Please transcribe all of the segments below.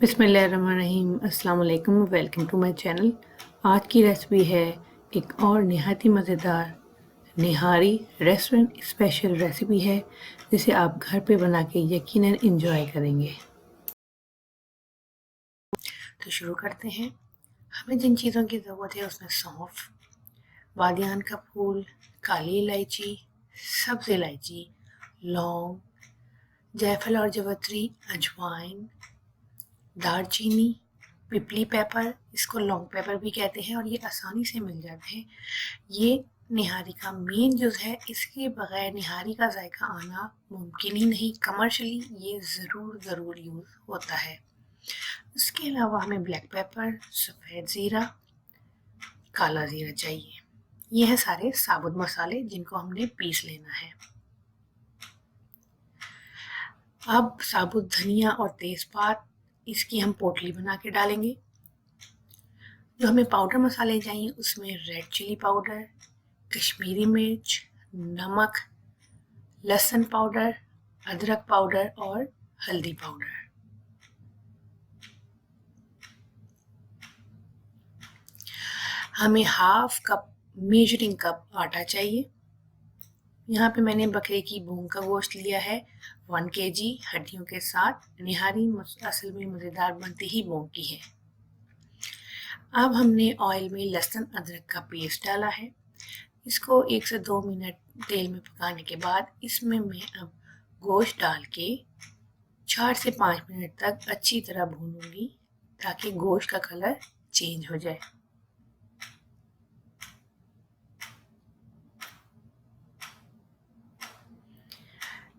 बिस्मिल्लाहिर्रहमानिर्रहीम। अस्सलाम वालेकुम, वेलकम टू माय चैनल। आज की रेसिपी है एक और नहायत ही मज़ेदार निहारी रेस्टोरेंट स्पेशल रेसिपी है, जिसे आप घर पे बना के यकीनन एंजॉय करेंगे। तो शुरू करते हैं। हमें जिन चीज़ों की ज़रूरत है उसमें सौंफ, बादियान का फूल, काली इलायची, सब्ज़ इलायची, लौंग, जायफल और जवित्री, अजवाइन, दालचीनी, पिपली पेपर, इसको लॉन्ग पेपर भी कहते हैं और ये आसानी से मिल जाते हैं। ये निहारी का मेन जो है, इसके बगैर निहारी का जायका आना मुमकिन ही नहीं। कमर्शियली ये ज़रूर यूज़ होता है। इसके अलावा हमें ब्लैक पेपर, सफ़ेद ज़ीरा, काला ज़ीरा चाहिए। ये है सारे साबुत मसाले जिनको हमने पीस लेना है। अब साबुत धनिया और तेज़पात, इसकी हम पोटली बना के डालेंगे। जो हमें पाउडर मसाले चाहिए उसमें रेड चिली पाउडर, कश्मीरी मिर्च, नमक, लहसुन पाउडर, अदरक पाउडर और हल्दी पाउडर। हमें हाफ कप मेजरिंग कप आटा चाहिए। यहाँ पे मैंने बकरे की भून का गोश्त लिया है 1 kg हड्डियों के साथ। निहारी असल में मज़ेदार बनती ही भून की है। अब हमने ऑयल में लहसुन अदरक का पेस्ट डाला है। इसको 1 से 2 मिनट तेल में पकाने के बाद इसमें मैं अब गोश्त डाल के 4 से 5 मिनट तक अच्छी तरह भूनूंगी ताकि गोश्त का कलर चेंज हो जाए।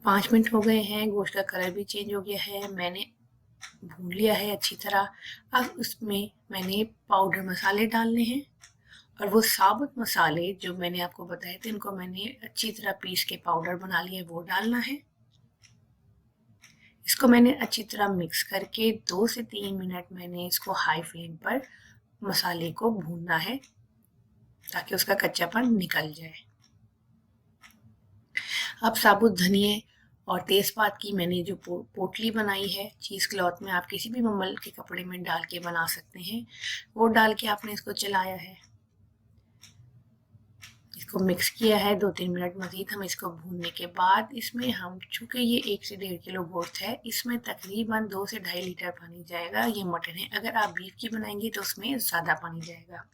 पाँच मिनट हो गए हैं, गोश्त का कलर भी चेंज हो गया है, मैंने भून लिया है अच्छी तरह। अब उसमें मैंने पाउडर मसाले डालने हैं और वो साबुत मसाले जो मैंने आपको बताए थे उनको मैंने अच्छी तरह पीस के पाउडर बना लिया है, वो डालना है। इसको मैंने अच्छी तरह मिक्स करके 2 से 3 मिनट मैंने इसको हाई फ्लेम पर मसाले को भूनना है ताकि उसका कच्चापन निकल जाए। अब साबुत धनिए और तेज़पात की मैंने जो पोटली बनाई है चीज़ क्लॉथ में, आप किसी भी मम्मल के कपड़े में डाल के बना सकते हैं, वो डाल के आपने इसको चलाया है। इसको मिक्स किया है 2-3 मिनट मज़ीद। हम इसको भूनने के बाद इसमें हम, चूँकि ये 1 से 1.5 किलो गोश्त है, इसमें तकरीबन 2 से 2.5 लीटर पानी जाएगा। ये मटन है, अगर आप बीफ की बनाएंगे तो उसमें ज़्यादा पानी जाएगा।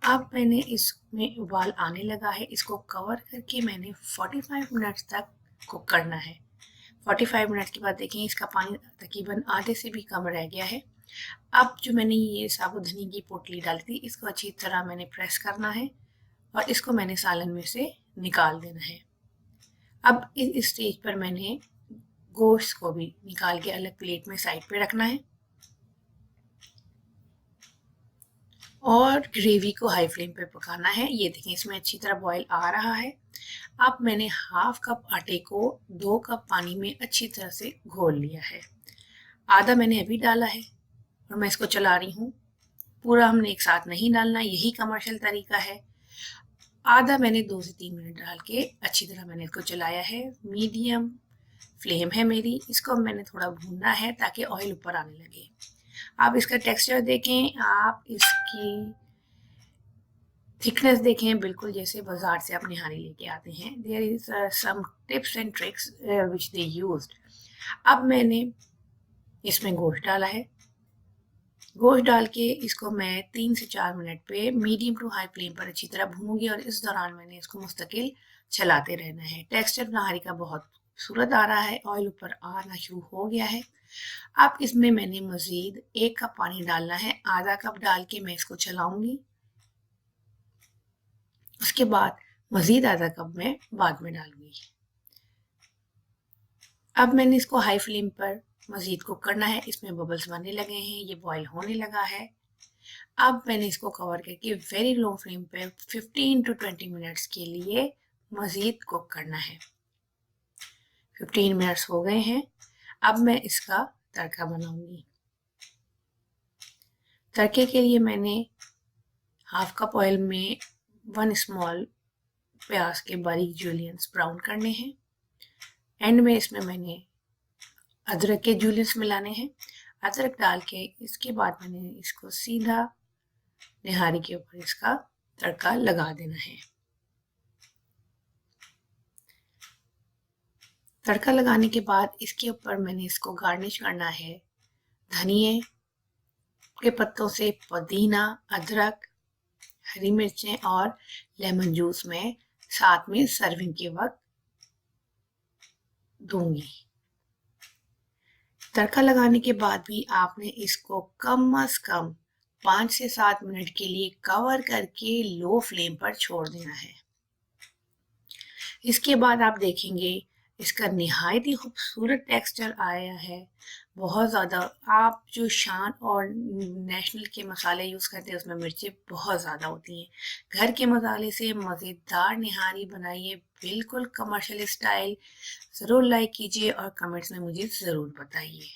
अब मैंने इसमें उबाल आने लगा है, इसको कवर करके मैंने 45 मिनट्स तक कुक करना है। 45 मिनट के बाद देखें इसका पानी तकरीबन आधे से भी कम रह गया है। अब जो मैंने ये साबुत धनिया की पोटली डाली थी, इसको अच्छी तरह मैंने प्रेस करना है और इसको मैंने सालन में से निकाल देना है। अब इस स्टेज पर मैंने गोश्त को भी निकाल के अलग प्लेट में साइड पे रखना है और ग्रेवी को हाई फ्लेम पे पकाना है। ये देखें इसमें अच्छी तरह बॉईल आ रहा है। अब मैंने हाफ कप आटे को 2 कप पानी में अच्छी तरह से घोल लिया है। आधा मैंने अभी डाला है और मैं इसको चला रही हूँ। पूरा हमने एक साथ नहीं डालना, यही कमर्शियल तरीका है। आधा मैंने 2 से 3 मिनट डाल के अच्छी तरह मैंने इसको चलाया है। मीडियम फ्लेम है मेरी, इसको मैंने थोड़ा भूनना है ताकि ऑयल ऊपर आने लगे। आप इसका टेक्सचर देखें, आप इसकी थिकनेस देखें, बिल्कुल जैसे बाजार से आप निहारी लेके आते हैं। There is some tips and tricks which they used. अब मैंने इसमें गोश्त डाला है। गोश्त डाल के इसको मैं 3 से 4 मिनट पे मीडियम टू हाई फ्लेम पर अच्छी तरह भूनूंगी और इस दौरान मैंने इसको मुस्तकिल चलाते रहना है। टेक्सचर नहारी का बहुत खूबसूरत आ रहा है, ऑयल ऊपर आना शुरू हो गया है। अब इसमें मैंने मज़ीद 1 कप पानी डालना है, आधा कप डाल के मैं इसको चलाऊंगी। उसके बाद मज़ीद आधा कप मैं बाद में डालूंगी। अब मैंने इसको हाई फ्लेम पर मज़ीद कुक करना है। इसमें बबल्स बनने लगे हैं, ये बॉईल होने लगा है। अब मैंने इसको कवर करके वेरी लो फ्लेम पे 15 टू 20 मिनट्स के लिए मज़ीद कुक करना है। 15 मिनट्स हो गए हैं। अब मैं इसका तड़का बनाऊंगी। तड़के के लिए मैंने हाफ कप ऑयल में 1 स्मॉल प्याज के बारीक जूलियंस ब्राउन करने हैं। एंड में इसमें मैंने अदरक के जूलियंस मिलाने हैं। अदरक डाल के इसके बाद मैंने इसको सीधा निहारी के ऊपर इसका तड़का लगा देना है। तड़का लगाने के बाद इसके ऊपर मैंने इसको गार्निश करना है धनिए के पत्तों से, पुदीना, अदरक, हरी मिर्चें और लेमन जूस में साथ में सर्विंग के वक्त दूंगी। तड़का लगाने के बाद भी आपने इसको कम से कम 5 से 7 मिनट के लिए कवर करके लो फ्लेम पर छोड़ देना है। इसके बाद आप देखेंगे इसका निहायत ही खूबसूरत टेक्सचर आया है। बहुत ज़्यादा आप जो शान और नेशनल के मसाले यूज़ करते हैं उसमें मिर्चें बहुत ज़्यादा होती हैं। घर के मसाले से मज़ेदार निहारी बनाइए, बिल्कुल कमर्शियल स्टाइल। ज़रूर लाइक कीजिए और कमेंट्स में मुझे ज़रूर बताइए।